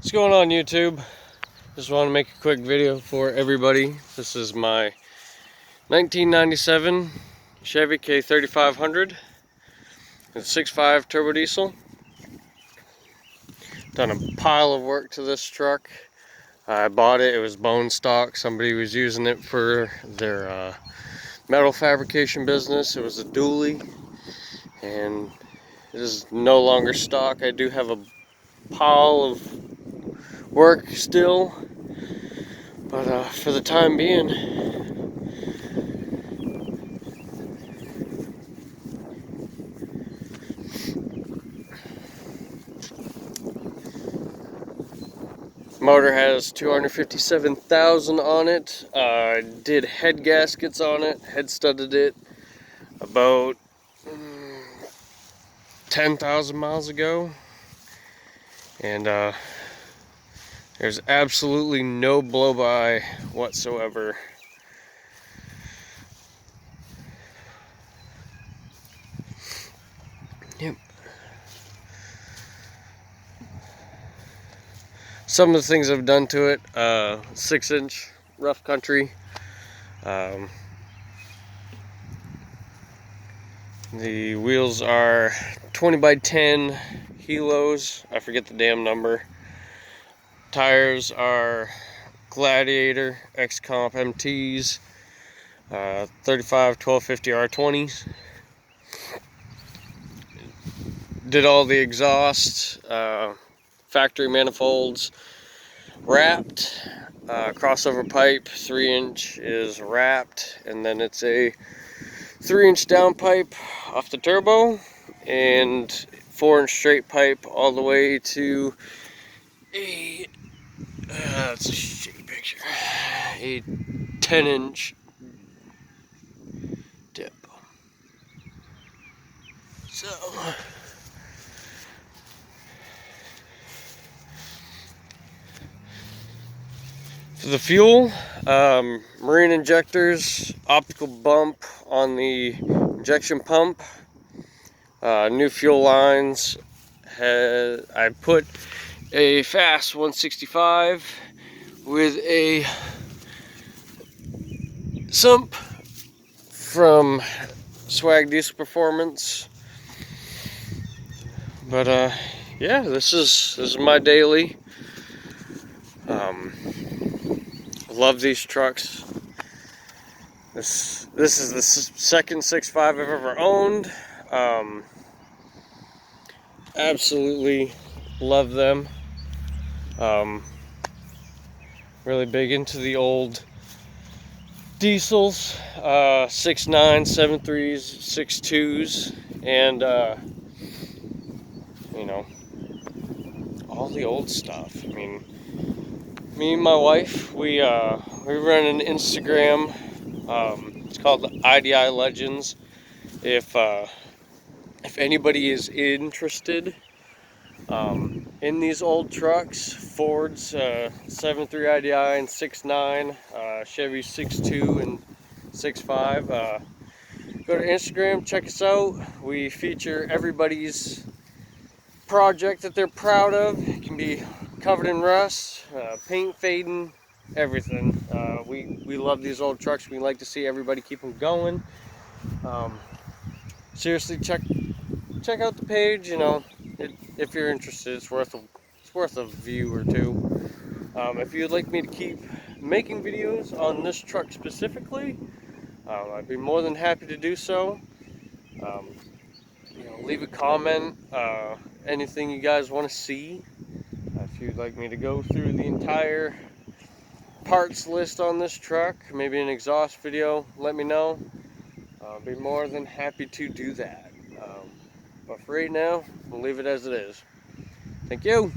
What's going on, YouTube? Just want to make a quick video for everybody. This is my 1997 Chevy K3500. It's 6.5 turbo diesel. Done a pile of work to this truck. I bought it. It was bone stock. Somebody was using it for their metal fabrication business. It was a dually, and it is no longer stock. I do have a pile of work still, but for the time being, motor has 257,000 on it. Did head gaskets on it, head studded it about 10,000 miles ago, and there's absolutely no blow-by whatsoever. Yep. Some of the things I've done to it: 6-inch rough country. The wheels are 20 by 10 helos. I forget the damn number. Tires are Gladiator X-Comp MTs, 35 1250 R20s. Did all the exhaust, factory manifolds wrapped, crossover pipe 3-inch is wrapped, and then it's a 3-inch downpipe off the turbo, and 4-inch straight pipe all the way to a that's a shitty picture, a 10-inch dip. So for the fuel, marine injectors, optical bump on the injection pump, new fuel lines. I put a fast 165 with a sump from Swag Diesel Performance. But yeah, this is my daily. Love these trucks. This is the second 6.5 I've ever owned. Absolutely love them. Really big into the old diesels, 6.9, 7.3s, 6.2s, and you know, all the old stuff. I mean, me and my wife, we run an Instagram. It's called IDI Legends. If anybody is interested in these old trucks, Ford's 7.3 IDI and 6.9, Chevy 6.2 and 6.5, go to Instagram, check us out. We feature everybody's project that they're proud of. It can be covered in rust, paint fading, everything. We love these old trucks. We like to see everybody keep them going. Seriously, check out the page. You know, if you're interested, it's worth a view or two. If you'd like me to keep making videos on this truck specifically, I'd be more than happy to do so. You know, leave a comment, anything you guys want to see. If you'd like me to go through the entire parts list on this truck, maybe an exhaust video, let me know. I'll be more than happy to do that. But for right now, we'll leave it as it is. Thank you.